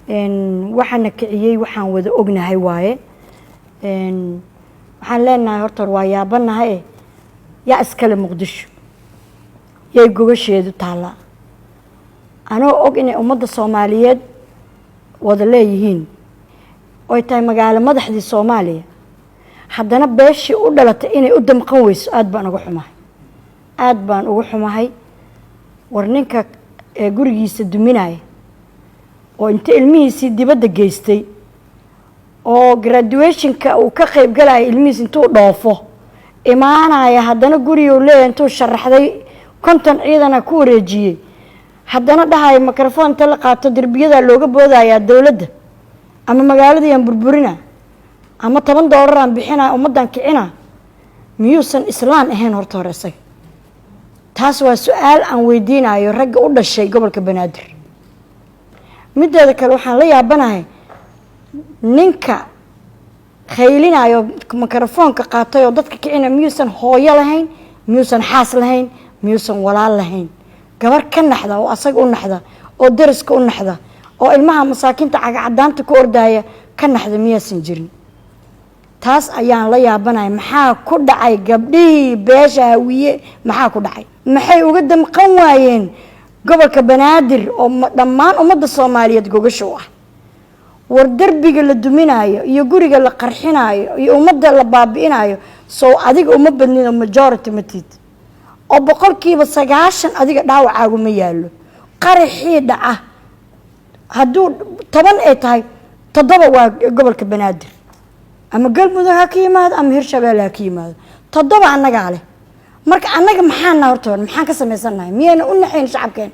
waxaan kiciyay waxaan wada ognahay waaye waxaan leenahay horta waa yaabanahay yaa iskale Muqdisho yay gogasheedu taala anoo og inay ummadda Soomaaliyeed wada leeyihiin oo ay tahay magaalo madaxdii Soomaaliya haddana beeshii u dhalatay inay u damqan weyso aad baan ugu xumahay war ninka gurigiisa duminaya oo inta ilmihiisii dibadda geystay oo graduation-ka uu ka qayb galay ilmihiis intuu dhoofo imaanaya haddana guriga uu leeyahay intuu sharaxday konton ciidana ku wareejiyay haddana dhahay microphone la qaato darbiyada looga boodaya dawladda ama magaaladii aan burburina ama $10 aan bixina ummadan kicina miyuusan islaan ahayn horta horeysay taas waa su'aal aan weydiinayo ragga u dhashay gobolka Banaadir mideeda kale waxaan la yaabanahay ninka khaylinayo microphone-ka qaatay oo dadka kicina miyuusan hooyo lahayn miyuusan xaas lahayn miyuusan walaal lahayn gabar ka naxda oo asaga u naxda oo dariska u naxda oo ilmaha masaakiinta cagaacadaanta ku ordaya ka naxda miyaysan jirin taas ayaan la yaabanahay maxaa ku dhacay gabdhihii beesha hawiye maxaa ku dhacay maxay uga damqan waayeen gobolka Banaadir oo dhammaan ummadda Soomaaliyeed gogasho ah war darbiga la duminayo iyo guriga la qarxinayo iyo ummadda la baabi'inayo soo adiga uma badnin majority matid oo 90% adiga dhaawacaagu ma yaalo qarxii dhaca hadduu 10 ay tahay 7 waa gobolka Banaadir ama galmudug ha ka yimaado ama Hirshabeelle ha ka yimaado 7 annaga leh marka annaga maxaan horta maxaan ka sameysanahay miyayna u naxayn shacabkeen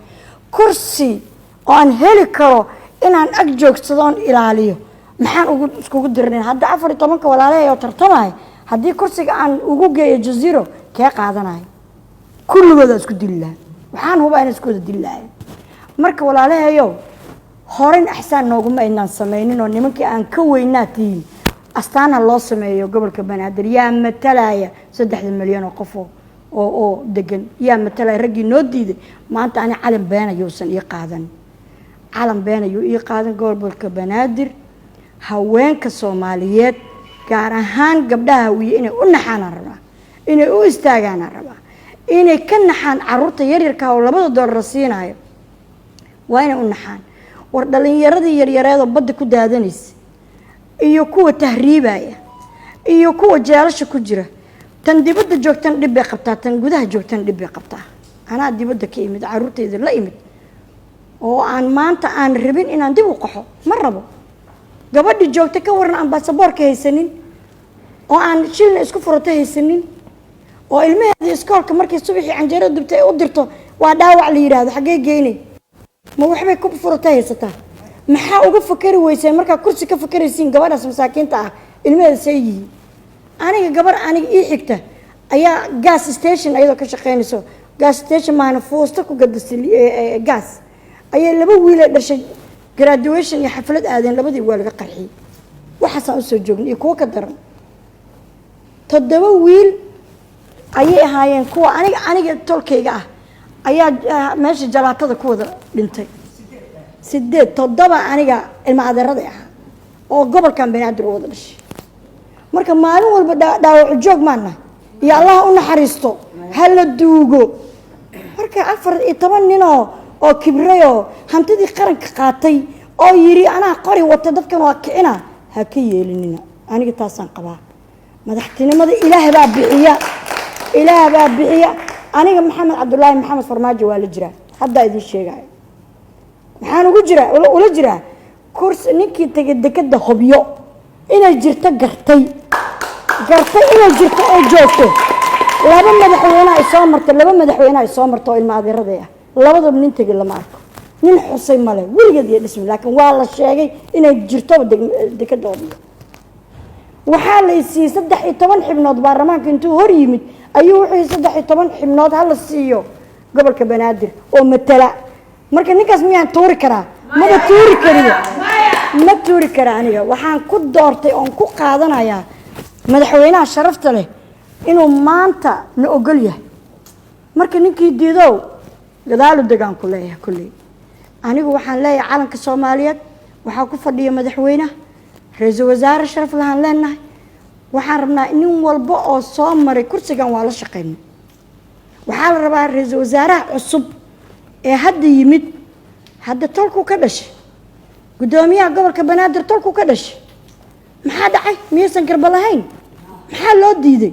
kursi oo aan heli karo inaan ag joogsadon ilaaliyo maxaan iskugu dirnay hadda 14 walaalahay oo tartamay haddii kursiga aan ugu geeyo jaziro ka qaadanay kulligooda isku dilaa waxaan hubaa in isku dilaa marka walaalahayo horin axsaan nooguma inaan sameeynin oo nimankii aan ka weynaatiin astaana loo sameeyo gobolka Banaadir yaa matalaya 3 milyan oo qof oo degan yaa matalaya ragii noo diiday maanta ani calan beenayuusan ii qaadan calan beenayu ii qaadan gobolka Banaadir haweenka Soomaaliyeed gaar ahaan gabdhaha hawiye inay u naxaan rabaa inay u istaagaan rabaa inay ka naxaan carruurta yaryarka oo $2 siinayo waa inay u naxaan war dhalinyaradii yaryareed oo badda ku daadanaysa iyo kuwa tahriibaya iyo kuwa jeelasha ku jira tan dibadda joogtan dhib bay qabtaa tan gudaha joogtan dhib bay qabtaa anaa dibadda ka imid carruurtayda la imid oo aan maanta aan rabin inaan dib u qaxo ma rabo gabadhi joogta ka waran aan baasaboorka haysanin oo aan shilna isku furata haysanin oo ilmaheeda iskoolka markay subaxii canjeero dubtay u dirto waa dhaawac la yiraahdo xagee geynay ma waxbay ku furata haysataa maxaa uga fakari weysay marka kursi ka fakaraysiin gabadhaas masaakiinta ah ilmaheeda sayyi aniga gabar aniga ii xigta ayaa gas station ayadoo ka shaqeynayso gas station maana foosta ku gadasay gas ayay 2 wiil ay dhashay graduation iyo xaflad aadeen labadii waa laga qarxiyay waxaasaan u soo joognay kuwa ka daran 7 wiil ayay ahaayeen kuwa aniga tolkayga ah ayaa meesha jalaatada ku wada dhintay 7 aniga ilma adeerada ah oo gobolkan Banaadir wada dhashay marka maalin walba dhaawac joog maana ya Allah u naxariisto hal duugo marka 14 nin oo kibrayo hantidii qaranka qaatay oo yiri ana qori wata dadkan waa kicina ha ka yeelinina aniga taasan qabaa madaxtinimada ilaahay baa bixiya aniga Maxamed Cabdullaahi Maxamed Farmaajo waa la jira hadda idin sheegay maxaan ugu jira ula jira kursi ninkii tagay dekada hobyo inay jirto gartay inay jirto ay joogto laba madaxweyne ay soo marto ilma adeerada ah labadaba nin tagay lama arko nin xusay male weligeed iyo dhismi laakiin waa la sheegay inay jirto dekada hobyo waxaa la siiyay 13 xibnood baarlamaanka intuu hor yimid ayuu wuxuu 13 xibnood hal siiyo gobolka Banaadir oo matala marka ninkaas miyaan tuuri karaa ma tuuri karaa aniga waxaan ku doortay oo ku qaadanayaa madaxweynaha sharafta leh inuu maanta na ogol yahay marka ninkii diido gadaal u degaan ku leeyahay kulli anigu waxaan leeyahay calanka Soomaaliyeed waxaa ku fadhiya madaxweynaha ra-iisul wasaare sharaf lahaan leenahay waxaan rabnaa nin walba oo soo maray kursigan waa la shaqeynay waxaa la rabaa ra-iisul wasaaraha cusub ee hadda yimid hadda tolku ka dhashay gudoomiyaha gobolka banaadir tolku ka dhashay maxaa dhacay miyaysan garba lahayn maxaa loo diiday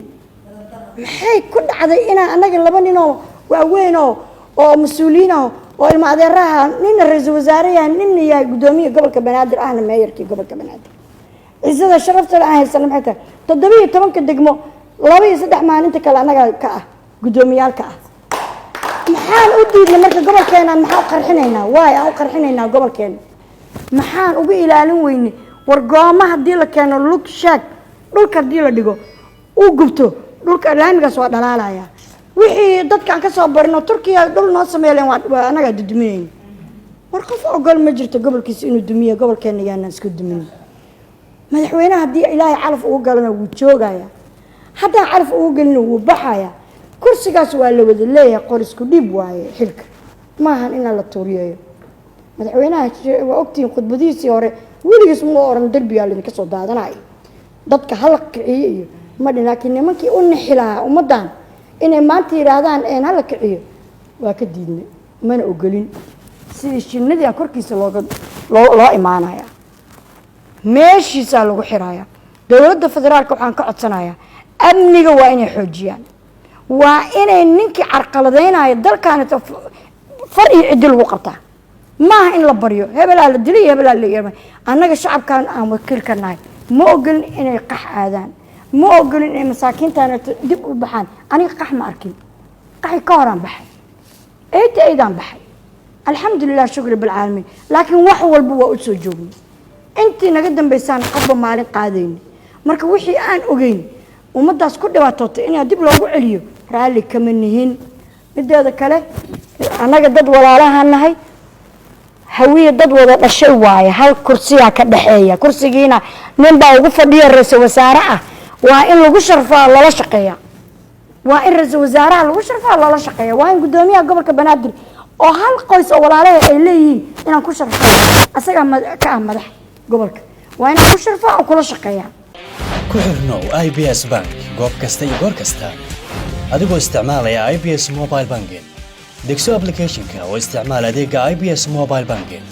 maxay ku dhacday inaan anaga laba nin oo waaweyn oo mas-uuliyiin oo ilma adeeraha nina ra-iisul wasaaraha nina yahay gudoomiyaha gobolka banaadir ahna meeyarkii gobolka banaadir ciisada sharafta aan haysan maxay tahay 17 degmo 2-3 maalinta kale anaga ka ah gudoomiyaalka ah maxaan u diidnay marka gobolkeena maxaa qarxinaynaa waay aan qarxinaynaa gobolkeena maxaan ugu ilaalin weynay war go'aamaha hadii la keeno lug shaag dhulka hadii la dhigo uu gubto dhulka laamigaas waa dhalaalaya wixii dadkan ka soo barino Turkiga dhul noo sameeyeen waa anaga duduminayna war qof ogol ma jirto gobolkiisa inuu dumiyo gobolkeena yaana isku dumin madaxweynaha hadii ilaahay calaf ugu galana wuu joogaya hadaa calaf ugu galina wuu baxaya kursigaas waa la wada leeyahay qor isku dhib waaye xilka maahan in la tuuriyo madaxweynaha waa ogtiin khudbadiisii hore weligiis ma oran darbiga la ka soo daadanayo dadka hal kiciyo iyo ma laakiin nimankii u nixilaa umadan inay maanta yiraahdaan een hal kiciyo waa ka diidnay mana ogolin sidii shinnadii korkiisa loo imaanaya meeshiisa lagu xiraaya dawladda federaalka waxaan ka codsanayaa amniga waa inay xoojiyaan waa inay ninkii carqaladeynaya dalkan far iyo cid lagu qabtaa maaha in la baryo hebelaa la dilay hebelaa la yeeray annaga shacabkan aan wakiil ka nahay ma ogolin inay qax aadaan ma ogolin inay masaakiintaana dib u baxaan aniga qax ma arkin qaxi ka horaan baxay eedaan baxay alxamdulilah shukri bil caalamiin laakiin wax walba waa u soo joognay intii naga dambeysaan qofba maalin qaadayn marka wixii aan ogeyn ummadaas ku dhibaatootay in dib loogu celiyo raali kama nihin mideeda kale anaga dad walaalaha nahay hawiye dad wada dhashay waaye hal kursiga ka dhaxeeya kursigiina nin baa ugu fadhiya ra'iisul wasaaraha waa in lagu sharfaa lala shaqeeya waa in ra'iisul wasaaraha lagu sharfaa lala shaqeeya waa in gudoomiyaha gobolka banaadir oo hal qoys oo walaalaha ay leeyihiin inaan ku sharfaa asaga ka ah madax gobolka waa in ku sharfaa oo kula shaqeeya ku xirnow IBS Bank goob kasta iyo goor kasta adigoo isticmaalaya IBS Mobile Banking degso application-ka oo isticmaal adeega IBS Mobile Banking